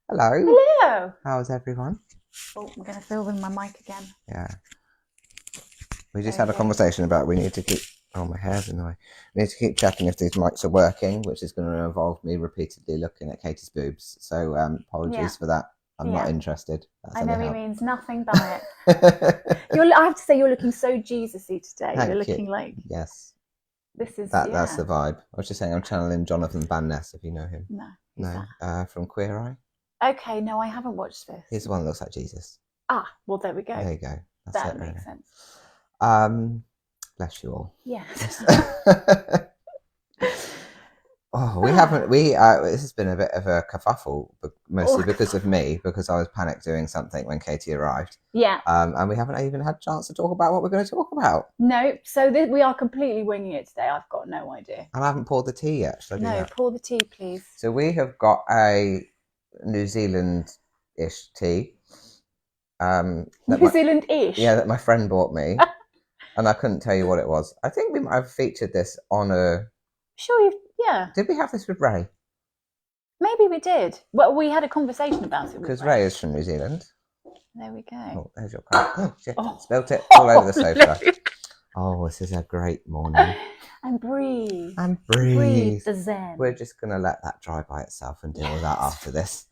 Hello. Hello. How's everyone? Oh, I'm going to fill in my mic again. Yeah. We just There had a you go. conversation about we need to keep. Oh, my hair's annoying. We need to keep checking if these mics are working, which is going to involve me repeatedly looking at Katie's boobs. So apologies for that. I'm not interested. That's I know he anyhow. means nothing by it. I have to say, you're looking so Jesus-y today. Thank You're you. looking like Yes. this is That's the vibe. I was just saying I'm channeling Jonathan Van Ness, if you know him. No. No. From Queer Eye. Okay, no, I haven't watched this. He's the one that looks like Jesus. Ah, well, there we go. There you go. That makes sense. Bless you all. Yes. Oh, we haven't. This has been a bit of a kerfuffle, mostly because of me, because I was panicked doing something when Katie arrived. Yeah. And we haven't even had a chance to talk about what we're going to talk about. No, so we are completely winging it today. I've got no idea. And I haven't poured the tea yet. Should I do that? Pour the tea, please. So we have got a New Zealand-ish tea. New Zealand-ish? Yeah, that my friend bought me. And I couldn't tell you what it was. I think we might have featured this on a... Sure, yeah. Did we have this with Ray? Maybe we did. Well, we had a conversation about it. Because Ray is from New Zealand. There we go. Oh, there's your cup. Oh, shit. Spilt it all over the sofa. Oh, this is a great morning. And breathe. And breathe. The zen. We're just going to let that dry by itself and deal with that after this.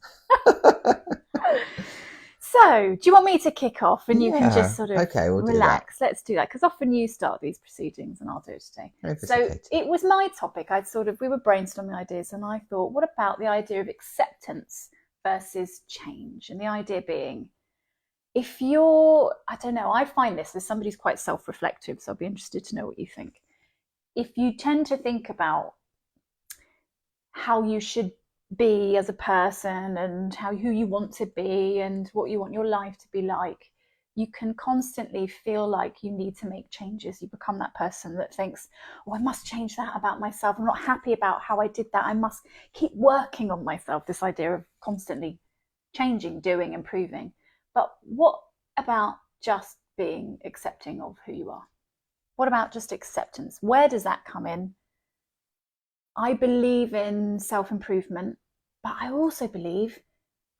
So, do you want me to kick off and you can just sort of relax? Do Let's do that, because often you start these proceedings and I'll do it today. So it was my topic. We were brainstorming ideas and I thought, what about the idea of acceptance versus change? And the idea being, if you're, I don't know, I find this as somebody who's quite self-reflective, so I'll be interested to know what you think. If you tend to think about how you should be as a person and who you want to be and what you want your life to be like, you can constantly feel like you need to make changes. You become that person that thinks, oh, I must change that about myself. I'm not happy about how I did that. I must keep working on myself. This idea of constantly changing, doing, improving. But what about just being accepting of who you are? What about just acceptance? Where does that come in? I believe in self-improvement, but I also believe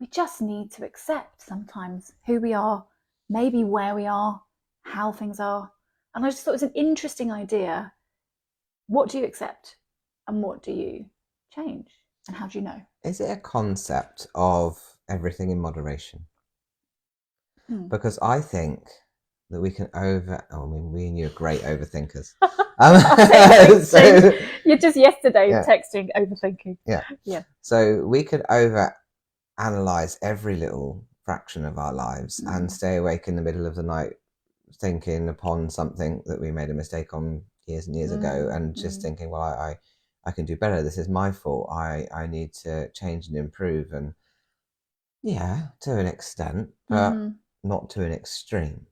we just need to accept sometimes who we are, maybe where we are, how things are. And I just thought it was an interesting idea. What do you accept and what do you change? And how do you know? Is it a concept of everything in moderation? Because I think that we can we and you are great overthinkers. So you're just yesterday texting overthinking. Yeah. So we could overanalyze every little fraction of our lives and stay awake in the middle of the night thinking upon something that we made a mistake on years and years ago, and just thinking, well, I can do better. This is my fault. I need to change and improve. And yeah, to an extent, but not to an extreme.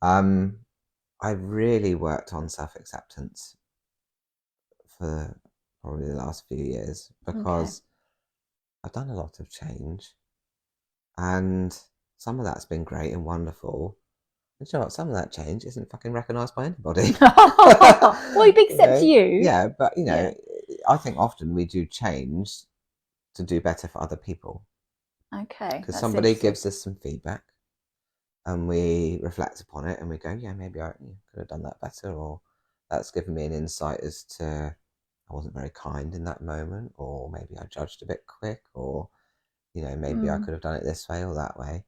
I really worked on self-acceptance for probably the last few years because I've done a lot of change, and some of that's been great and wonderful. And you know what? Some of that change isn't fucking recognised by anybody. Well, except you. Yeah, but I think often we do change to do better for other people. Okay. Because somebody gives us some feedback. And we reflect upon it and we go, yeah, maybe I could have done that better, or that's given me an insight as to I wasn't very kind in that moment, or maybe I judged a bit quick, or, maybe I could have done it this way or that way.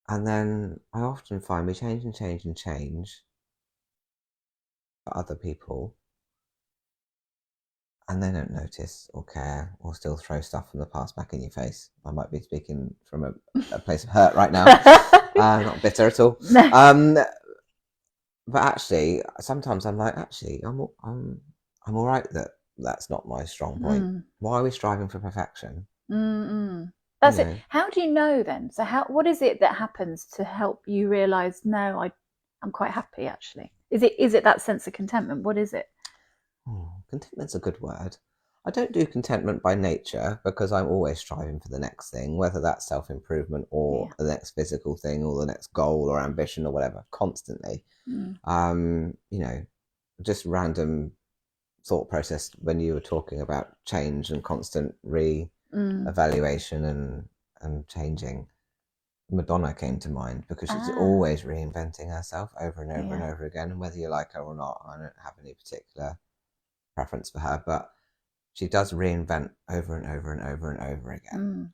And then I often find we change and change and change for other people, and they don't notice or care or still throw stuff from the past back in your face. I might be speaking from a place of hurt right now. Not bitter at all. But actually, sometimes I'm like, I'm all right that's not my strong point. Why are we striving for perfection? That's it. How do you know then? So what is it that happens to help you realise, no, I'm quite happy actually? Is it that sense of contentment? What is it? Contentment's a good word. I don't do contentment by nature because I'm always striving for the next thing, whether that's self-improvement or the next physical thing or the next goal or ambition or whatever, constantly. Just random thought process when you were talking about change and constant evaluation and changing, Madonna came to mind, because she's always reinventing herself over and over and over again. And whether you like her or not, I don't have any particular preference for her, but she does reinvent over and over and over and over again.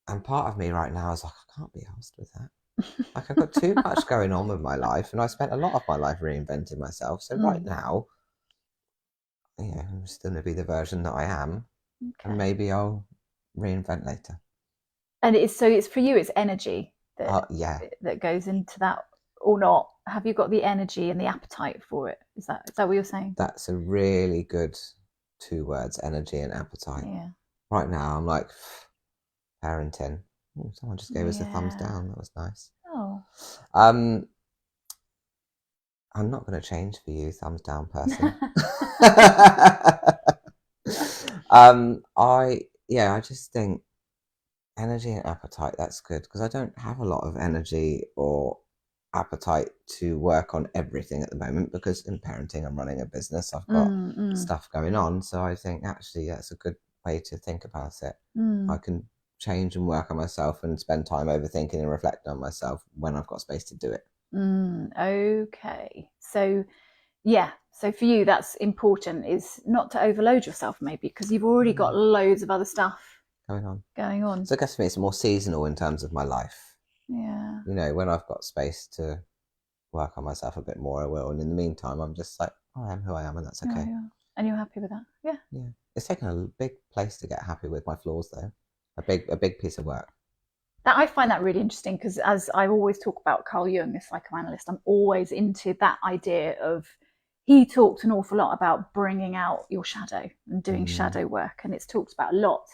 And part of me right now is like, I can't be arsed with that. Like, I've got too much going on with my life, and I spent a lot of my life reinventing myself. So right now, I'm still going to be the version that I am, and maybe I'll reinvent later. And it's for you, it's energy that that goes into that, or not? Have you got the energy and the appetite for it? Is that what you're saying? That's a really good 2 words: energy and appetite. Yeah. Right now, I'm like parenting. Oh, someone just gave us a thumbs down. That was nice. Oh. I'm not going to change for you, thumbs down person. I just think energy and appetite, that's good, because I don't have a lot of energy or appetite to work on everything at the moment, because in parenting, I'm running a business, I've got stuff going on. So I think actually that's a good way to think about it. I can change and work on myself and spend time overthinking and reflecting on myself when I've got space to do it. Okay. So for you, that's important, is not to overload yourself, maybe, because you've already got loads of other stuff going on. So I guess for me, it's more seasonal in terms of my life. Yeah. When I've got space to work on myself a bit more, I will. And in the meantime, I'm just like, I am who I am, and that's okay. Yeah. And you're happy with that? Yeah. Yeah. It's taken a big place to get happy with my flaws, though. A big piece of work. That, I find that really interesting, because as I always talk about Carl Jung, the psychoanalyst, I'm always into that idea of, he talked an awful lot about bringing out your shadow and doing shadow work, and it's talked about a lot.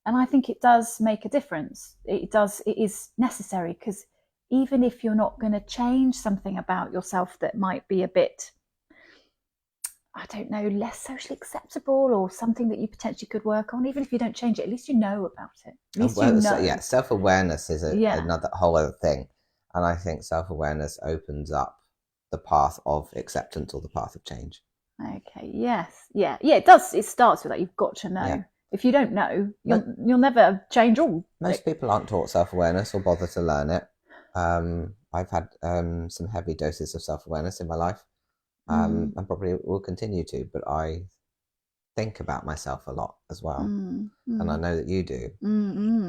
And I think it does make a difference. It is necessary, because even if you're not going to change something about yourself that might be a bit, I don't know, less socially acceptable, or something that you potentially could work on, even if you don't change it, at least you know about it. At least you know. Self-awareness is another whole other thing. And I think self-awareness opens up the path of acceptance, or the path of change. Okay, yes. Yeah, it does. It starts with that. You've got to know. Yeah. If you don't know, you'll never change all. Most people aren't taught self-awareness or bother to learn it. I've had some heavy doses of self-awareness in my life. And probably will continue to, but I think about myself a lot as well. And I know that you do.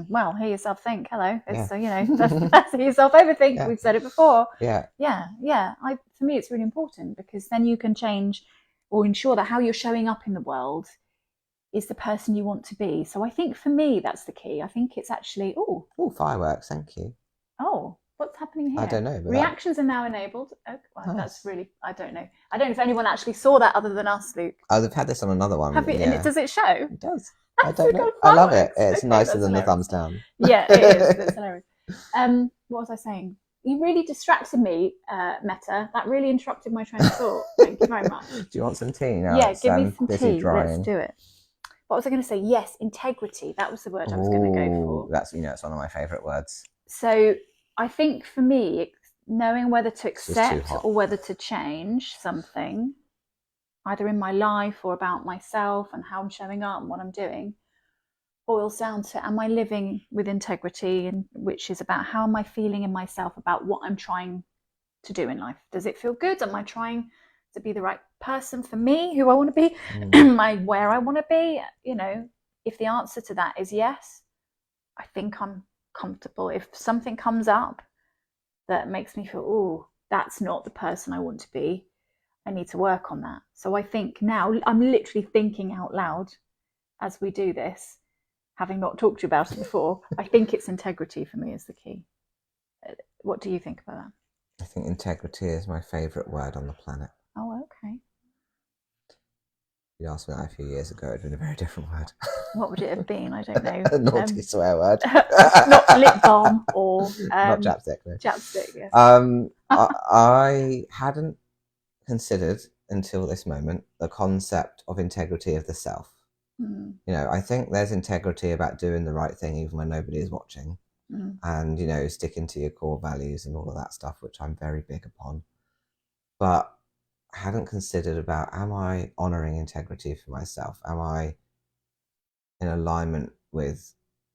Well, hear yourself think. Hello. It's, that's hear yourself overthink. Yeah. We've said it before. Yeah. For me, it's really important, because then you can change or ensure that how you're showing up in the world is the person you want to be. So I think for me, that's the key. I think it's actually, fireworks. Thank you. Oh, what's happening here? I don't know. Reactions are now enabled. Oh, well, nice. That's really, I don't know. I don't know if anyone actually saw that other than us, Luke. Oh, they've had this on another one. Have you? Yeah. And does it show? It does. I don't know. I love it. It's nicer than hilarious. The thumbs down. Yeah, it is. It's hilarious. What was I saying? You really distracted me, Meta. That really interrupted my train of thought. Thank you very much. Do you want some tea now? Yeah, give me some tea. Let's do it. What was I going to say? Yes, integrity. That was the word I was going to go for. That's it's one of my favourite words. So I think for me, knowing whether to accept or whether to change something, either in my life or about myself and how I'm showing up and what I'm doing, boils down to, am I living with integrity, and which is about how am I feeling in myself about what I'm trying to do in life? Does it feel good? Am I trying to be the right person for me, who I want to be? Am I where I want to be? If the answer to that is yes, I think I'm comfortable. If something comes up that makes me feel, oh, that's not the person I want to be, I need to work on that. So I think now I'm literally thinking out loud as we do this, having not talked to you about it before. I think it's integrity for me is the key. What do you think about that? I think integrity is my favourite word on the planet. Oh, okay. You asked me that a few years ago, it would have been a very different word. What would it have been? I don't know. A naughty swear word. Not lip balm or... not chapstick. No. Chapstick, yes. I hadn't considered until this moment the concept of integrity of the self. I think there's integrity about doing the right thing even when nobody is watching, and sticking to your core values and all of that stuff, which I'm very big upon. But I hadn't considered about, am I honouring integrity for myself? Am I in alignment with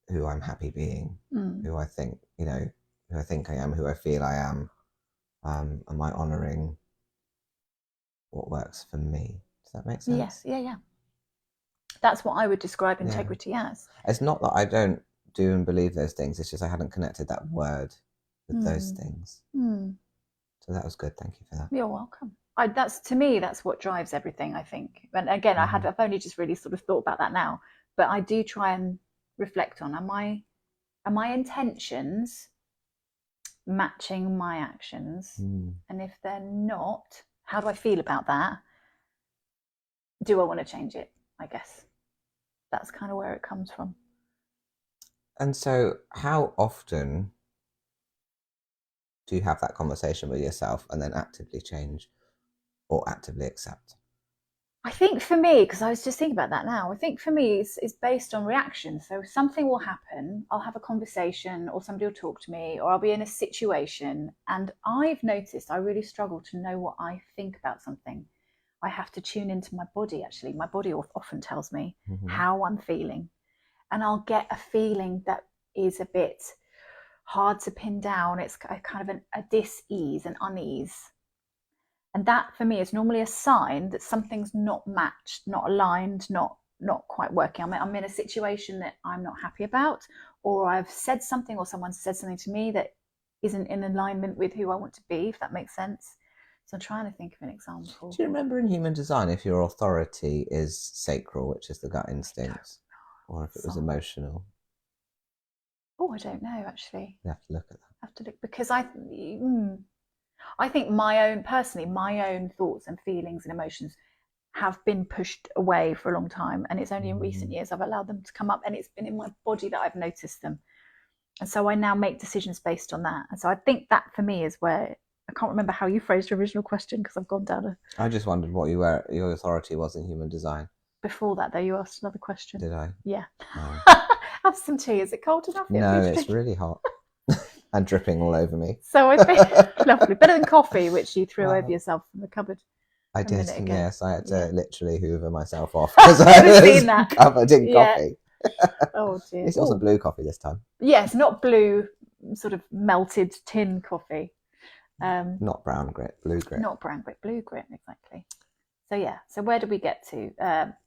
who I'm happy being, who I think, who I think I am, who I feel I am. Am I honouring what works for me? Does that make sense? Yeah. That's what I would describe integrity as. It's not that I don't do and believe those things. It's just I hadn't connected that word with those things. So that was good. Thank you for that. You're welcome. To me, that's what drives everything, I think. And again, I've only just really sort of thought about that now, but I do try and reflect on, are my intentions matching my actions? And if they're not, how do I feel about that? Do I want to change it? I guess that's kind of where it comes from. And so how often do you have that conversation with yourself and then actively change or actively accept? I think for me, because I was just thinking about that now, I think for me it's based on reaction. So something will happen, I'll have a conversation, or somebody will talk to me, or I'll be in a situation, and I've noticed I really struggle to know what I think about something. I have to tune into my body, actually. My body often tells me how I'm feeling, and I'll get a feeling that is a bit hard to pin down. It's kind of a dis-ease, an unease. And that for me is normally a sign that something's not matched, not aligned, not quite working. I'm in a situation that I'm not happy about, or I've said something, or someone said something to me that isn't in alignment with who I want to be, if that makes sense. So I'm trying to think of an example. Do you remember in human design if your authority is sacral, which is the gut instinct, or if it was emotional? Oh, I don't know, actually. You have to look at that. I have to look, because I think my own thoughts and feelings and emotions have been pushed away for a long time, and it's only in recent years I've allowed them to come up, and it's been in my body that I've noticed them, and so I now make decisions based on that. And so I think that for me is where, I can't remember how you phrased your original question because I've gone down I just wondered what your authority was in human design. Before that, though, you asked another question. Did I? Yeah. Oh. Have some tea. Is it cold enough? No, it's really hot. And dripping all over me. So I think lovely. Better than coffee, which you threw over yourself from the cupboard. I did, yes. I had to literally hoover myself off because I was covered in coffee. Oh dear. This wasn't blue coffee this time. Yes, not blue, sort of melted tin coffee. Not brown grit, blue grit. Not brown grit, blue grit, exactly. So yeah, so where do we get to?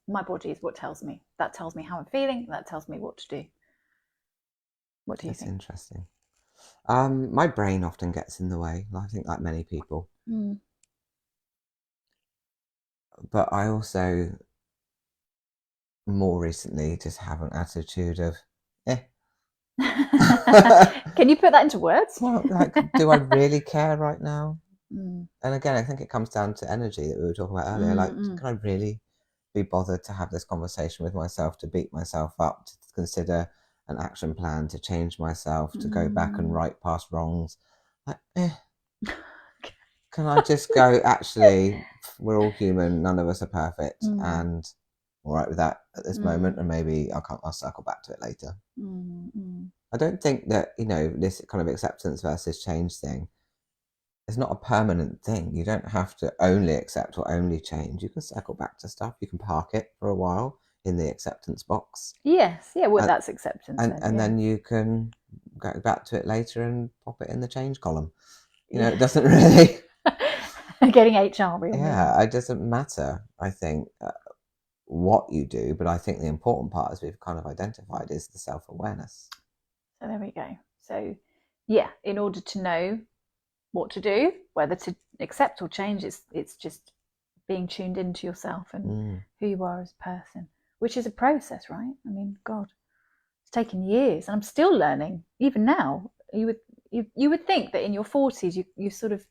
My body is what tells me. That tells me how I'm feeling. That tells me what to do. What do you think? That's interesting. My brain often gets in the way. I think like many people. But I also, more recently, just have an attitude of, Can you put that into words? Well, like, do I really care right now? And again, I think it comes down to energy that we were talking about earlier. Like, can I really be bothered to have this conversation with myself, to beat myself up, to consider an action plan, to change myself, to go back and right past wrongs? Like, Can I just go, actually, we're all human, none of us are perfect, and all right with that at this moment, and maybe I'll circle back to it later. I don't think that, this kind of acceptance versus change thing is not a permanent thing. You don't have to only accept or only change. You can circle back to stuff. You can park it for a while in the acceptance box. Yes, well, that's acceptance. And then you can go back to it later and pop it in the change column. It doesn't really... Getting HR really. Yeah, it doesn't matter, I think, what you do, but I think the important part, as we've kind of identified, is the self-awareness. So there we go. So yeah, in order to know what to do, whether to accept or change, it's just being tuned into yourself and who you are as a person, which is a process, right? I mean, God, it's taken years, and I'm still learning. Even now, you would think that in your 40s you sort of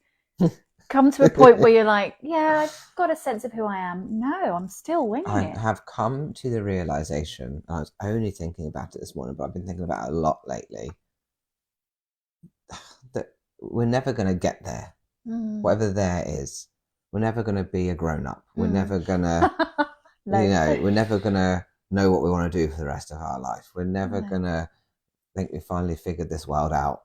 come to a point where you're like, yeah, I've got a sense of who I am. No, I'm still winging it. I have come to the realization, I was only thinking about it this morning, but I've been thinking about it a lot lately, that we're never going to get there. Whatever there is, we're never going to be a grown-up. We're never going to, we're never going to know what we want to do for the rest of our life. We're never going to think we finally figured this world out.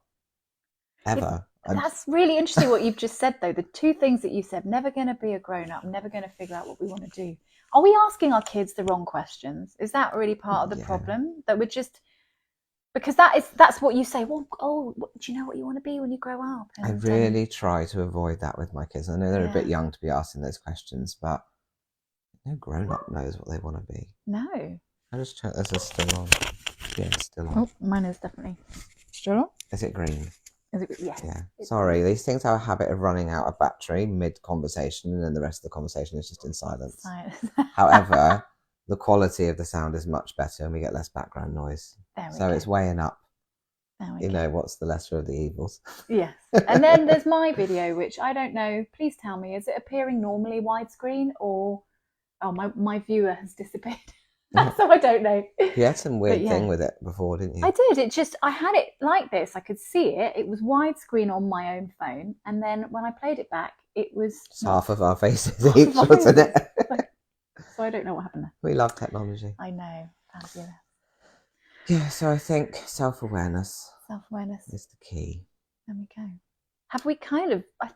Ever. That's really interesting what you've just said, though. The two things that you said, never going to be a grown-up, never going to figure out what we want to do. Are we asking our kids the wrong questions? Is that really part of the problem? That we're just... Because that's what you say, well, do you know what you want to be when you grow up? And I really try to avoid that with my kids. I know they're a bit young to be asking those questions, but no grown-up knows what they want to be. No. I just check this is still on. Yeah, it's still on. Oh, mine is definitely still on. Is it green? Yes. Yeah. Sorry, these things have a habit of running out of battery mid-conversation, and then the rest of the conversation is just in silence. However, the quality of the sound is much better, and we get less background noise. So it's weighing up. You know, what's the lesser of the evils? Yes. And then there's my video, which I don't know. Please tell me, is it appearing normally widescreen, or my viewer has disappeared? So I don't know. You had some weird thing with it before, didn't you? I did. I had it like this. I could see it. It was widescreen on my own phone. And then when I played it back, it was... half of our faces each, wasn't it? So I don't know what happened there. We love technology. I know. Fabulous. Yeah, so I think self-awareness. Self-awareness is the key. There we go. Have we I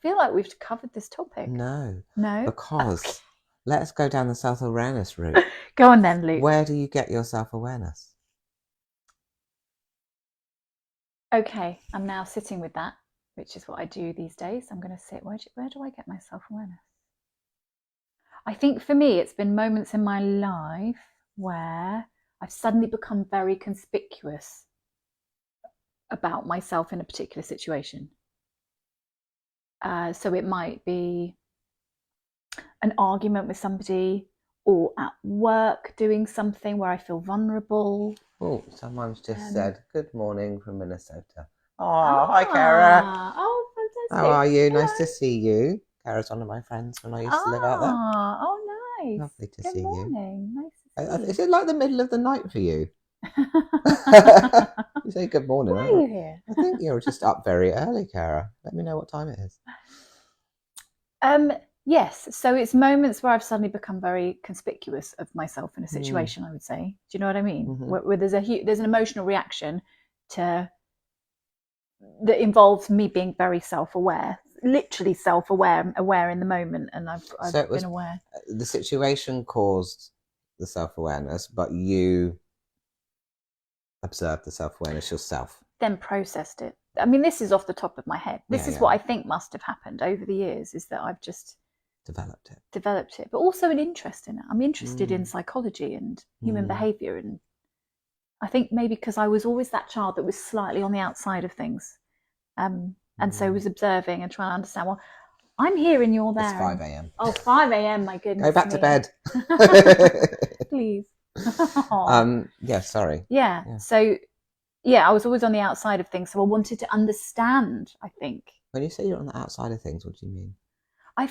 feel like we've covered this topic. No. Because... Let's go down the self-awareness route. Go on then, Luke. Where do you get your self-awareness? Okay, I'm now sitting with that, which is what I do these days. I'm going to sit, where do I get my self-awareness? I think for me, it's been moments in my life where I've suddenly become very conspicuous about myself in a particular situation. So it might be an argument with somebody, or at work doing something where I feel vulnerable. Oh, someone's just said, good morning from Minnesota. Oh, hi, Kara. Oh, fantastic. How are you? Hello. Nice to see you. Kara's one of my friends when I used to live out there. Oh, nice. Lovely to see you. Good morning. Nice to see you. Is it like the middle of the night for you? You say good morning. Why are you here? I think you're just up very early, Kara. Let me know what time it is. Yes, so it's moments where I've suddenly become very conspicuous of myself in a situation, I would say. Do you know what I mean? Mm-hmm. Where there's an emotional reaction that involves me being very self-aware, literally self-aware, aware in the moment, and I've been aware. The situation caused the self-awareness, but you observed the self-awareness yourself. Then processed it. I mean, this is off the top of my head. This is what I think must have happened over the years, is that I've just... developed it, but also an interest in it. I'm interested in psychology and human behavior, and I think maybe because I was always that child that was slightly on the outside of things, and so was observing and trying to understand, well, I'm here and you're there. It's 5 a.m. Oh, 5 a.m, my goodness. Go back to bed. Please. Yeah, sorry. Yeah. So I was always on the outside of things, so I wanted to understand, I think. When you say you're on the outside of things, what do you mean? I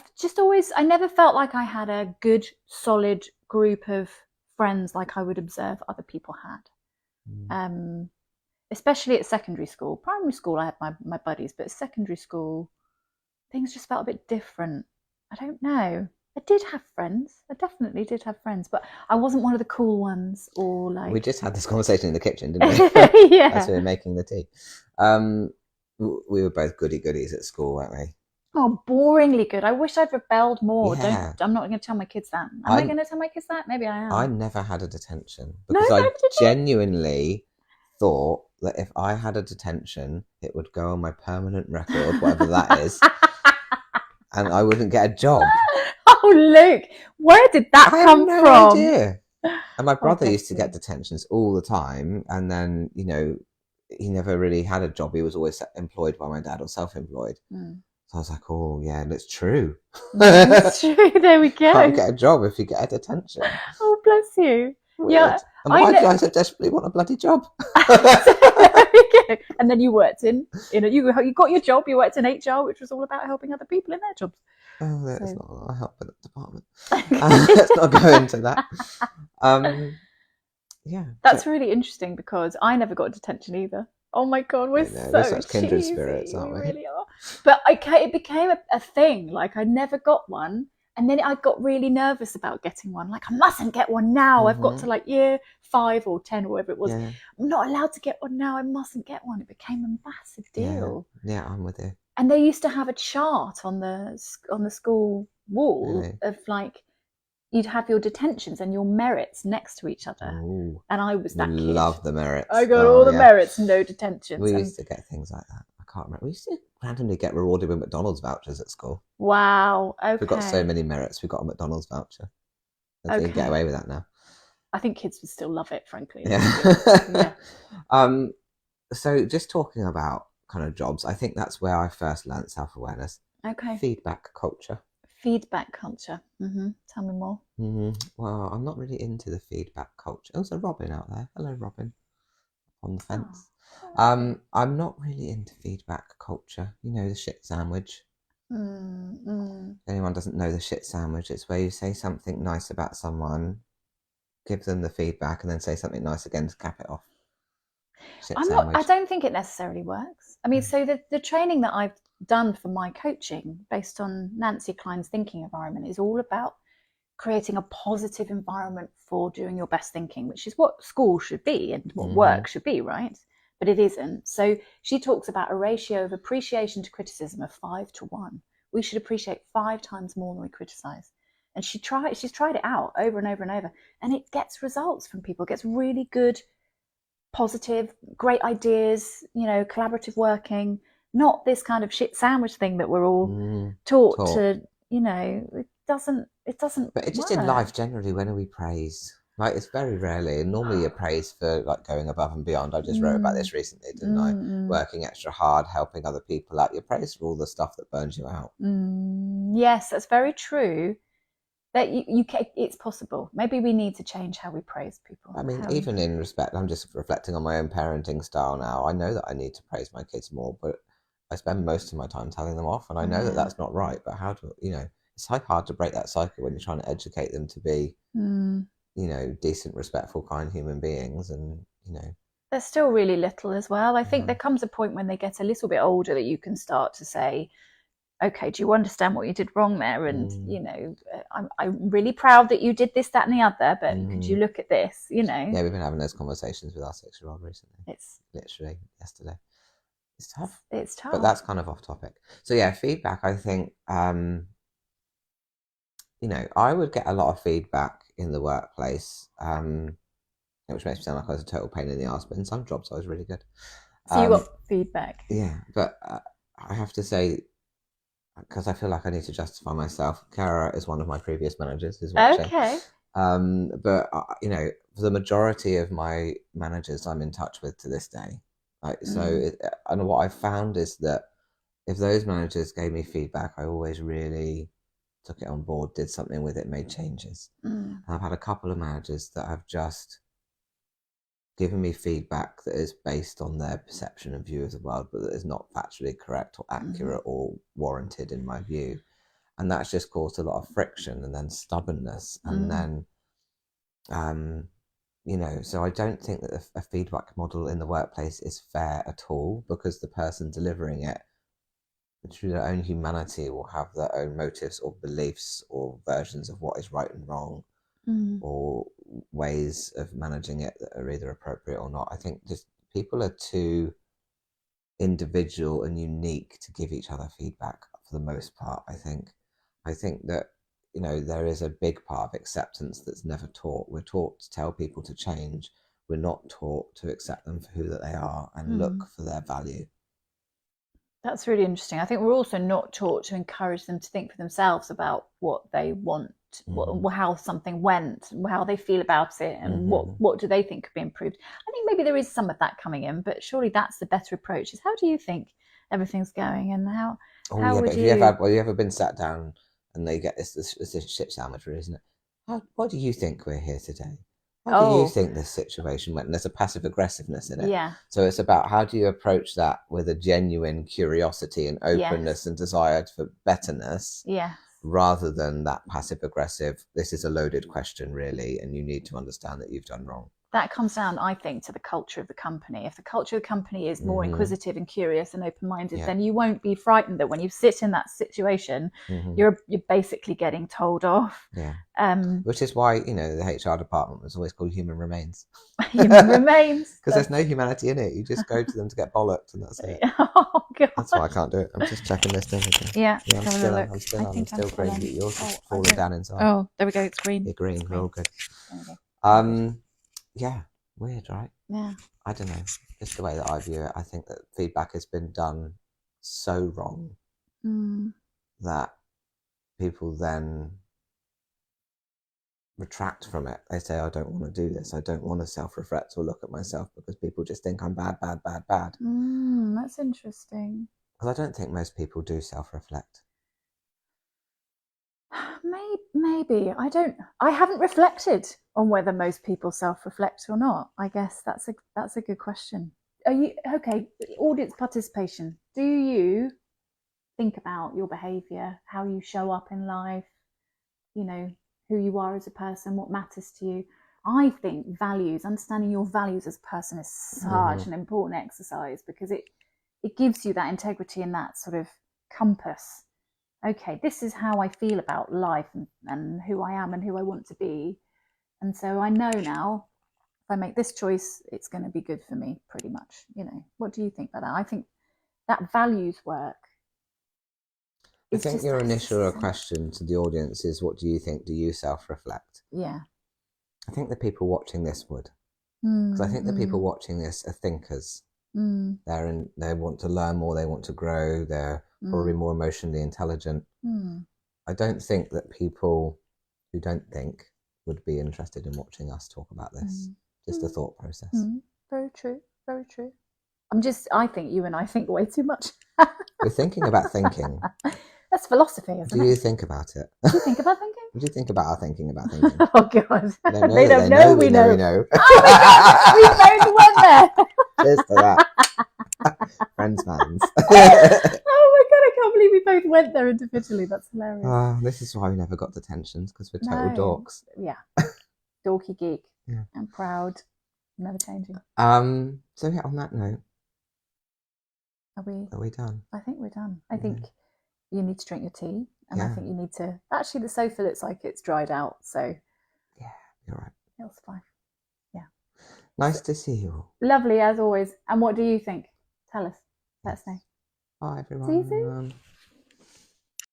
never felt like I had a good, solid group of friends like I would observe other people had. Especially at secondary school. Primary school, I had my buddies, but secondary school, things just felt a bit different. I don't know. I did have friends. I definitely did have friends, but I wasn't one of the cool ones, or like... We just had this conversation in the kitchen, didn't we? Yeah. As we were making the tea. We were both goodies at school, weren't we? Oh, boringly good. I wish I'd rebelled more. Yeah. I'm not going to tell my kids that. Am I going to tell my kids that? Maybe I am. I never had a detention because I genuinely thought that if I had a detention, it would go on my permanent record, whatever that is, and I wouldn't get a job. Oh, Luke, where did that come from? I have no idea. And my brother used to get detentions all the time, and then, you know, he never really had a job. He was always employed by my dad or self-employed. So I was like, oh, yeah, and it's true. It's true. There we go. Can't get a job if you get a detention. Oh, bless you. Weird. Yeah. And why did I so desperately want a bloody job? There we go. And then you worked you got your job, you worked in HR, which was all about helping other people in their jobs. Oh, that's not a lot of help in that department. Let's not go into that. Yeah. That's really interesting because I never got detention either. Oh my God, we're such kindred spirits, aren't we? We really are. But it became a thing. Like I never got one, And then I got really nervous about getting one. Like, I mustn't get one now. I've got to like year 5 or 10 or whatever it was. Yeah. I'm not allowed to get one now. I mustn't get one. It became a massive deal. Yeah, I'm with you. And they used to have a chart on the school wall of like, you'd have your detentions and your merits next to each other. Ooh, and I was that kid. Love the merits. I got all the merits, no detentions. We used to get things like that. I can't remember. We used to randomly get rewarded with McDonald's vouchers at school. Wow. Okay. We got so many merits. We got a McDonald's voucher. I think you can get away with that now. I think kids would still love it, frankly. Yeah. So just talking about kind of jobs, I think that's where I first learned self-awareness. Okay. Feedback culture. Feedback culture. Tell me more. Well, I'm not really into the feedback culture. Oh, there's a Robin out there. Hello, Robin. On the fence. I'm not really into feedback culture. You know, the shit sandwich. If anyone doesn't know the shit sandwich, it's where you say something nice about someone, give them the feedback, and then say something nice again to cap it off. I don't think it necessarily works. I mean, so the training that I've done for my coaching based on Nancy Klein's thinking environment is all about creating a positive environment for doing your best thinking, which is what school should be and what work should be, right? But it isn't. So she talks about a ratio of appreciation to criticism of 5-1. We should appreciate 5 times more than we criticize. And she's tried it out over and over and over, and it gets results from people. It gets really good, positive, great ideas, you know, collaborative working, not this kind of shit sandwich thing that we're all taught to, you know, it doesn't But it's just in life generally, when are we praised? Like, it's very rarely, and normally you're praised for like going above and beyond. I just wrote about this recently, didn't I? Working extra hard, helping other people out. You're praised for all the stuff that burns you out. Yes, that's very true. That you can, it's possible. Maybe we need to change how we praise people. I mean, even in respect, I'm just reflecting on my own parenting style now. I know that I need to praise my kids more, but I spend most of my time telling them off, and I know that that's not right. But how do you know? It's like hard to break that cycle when you're trying to educate them to be, you know, decent, respectful, kind human beings, and you know, they're still really little as well. I think there comes a point when they get a little bit older that you can start to say, okay, do you understand what you did wrong there? And, you know, I'm really proud that you did this, that, and the other, but could you look at this, you know? Yeah, we've been having those conversations with our 6-year-old recently. It's literally yesterday. It's tough. It's tough. But that's kind of off topic. So yeah, feedback, I think, you know, I would get a lot of feedback in the workplace, which makes me sound like I was a total pain in the ass, but in some jobs I was really good. So you got feedback? Yeah, but I have to say, because I feel like I need to justify myself, Kara is one of my previous managers, is watching. Okay. But you know, the majority of my managers I'm in touch with to this day. Like, and what I've found is that if those managers gave me feedback, I always really took it on board, did something with it, made changes. And I've had a couple of managers that have just given me feedback that is based on their perception and view of the world, but that is not factually correct or accurate or warranted in my view. And that's just caused a lot of friction and then stubbornness. And then, you know, so I don't think that a feedback model in the workplace is fair at all, because the person delivering it, through their own humanity, will have their own motives or beliefs or versions of what is right and wrong, or ways of managing it that are either appropriate or not. I think just people are too individual and unique to give each other feedback for the most part. I think that, you know, there is a big part of acceptance that's never taught. We're taught to tell people to change. We're not taught to accept them for who that they are and look for their value. That's really interesting. I think we're also not taught to encourage them to think for themselves about what they want, how something went, how they feel about it, and what do they think could be improved. I think maybe there is some of that coming in, but surely that's the better approach. Is how do you think everything's going, and how would you... Have you ever been sat down and they get this shit sandwich, isn't it? What do you think we're here today? How do you think this situation went? And there's a passive aggressiveness in it. Yeah. So it's about how do you approach that with a genuine curiosity and openness and desire for betterness, rather than that passive aggressive, this is a loaded question really, and you need to understand that you've done wrong. that comes down, I think, to the culture of the company. If the culture of the company is more inquisitive and curious and open-minded, then you won't be frightened that when you sit in that situation, you're basically getting told off. Yeah. Which is why, you know, the HR department was always called Human Remains. Human Remains. Because there's no humanity in it. You just go to them to get bollocked, and that's it. Oh, God. That's why I can't do it. I'm just checking this thing again. Yeah, I'm still green. Yours is falling down inside. Oh, there we go. It's green. You're green. We're all good. Okay. Yeah, weird, right? Yeah. I don't know. Just the way that I view it, I think that feedback has been done so wrong that people then retract from it. They say, I don't want to do this. I don't want to self-reflect or look at myself because people just think I'm bad. That's interesting. Because I don't think most people do self-reflect. Maybe. I haven't reflected on whether most people self-reflect or not. I guess that's a good question. Are you okay? Audience participation. Do you think about your behaviour, how you show up in life, you know, who you are as a person, what matters to you? I think values, understanding your values as a person is such an important exercise because it gives you that integrity and that sort of compass. Okay, this is how I feel about life and who I am and who I want to be. And so I know now if I make this choice, it's going to be good for me pretty much. You know, what do you think about that? I think that values work. I think your initial question to the audience is, what do you think? Do you self-reflect? Yeah. I think the people watching this would. Because I think the people watching this are thinkers. They want to learn more, they want to grow, they're probably more emotionally intelligent. I don't think that people who don't think would be interested in watching us talk about this. Just a thought process. Very true, very true. I think you and I think way too much. We're thinking about thinking. That's philosophy, isn't it? Do you think about it? Do you think about thinking? What do you think about our thinking about thinking? Oh, God. They don't know, we know. Oh, my God, we both went there. Cheers to that. Friends, mans. Oh, my God, I can't believe we both went there individually. That's hilarious. This is why we never got detentions, because we're total dorks. Yeah. Dorky geek. Yeah. And proud. Never changing. So, yeah, on that note. Are we done? I think we're done. I think you need to drink your tea. And I think you need to... Actually, the sofa looks like it's dried out, so... Yeah, you're right. It's fine. Yeah. Nice to see you all. Lovely, as always. And what do you think? Tell us. Let us know. Bye, everyone. See you soon.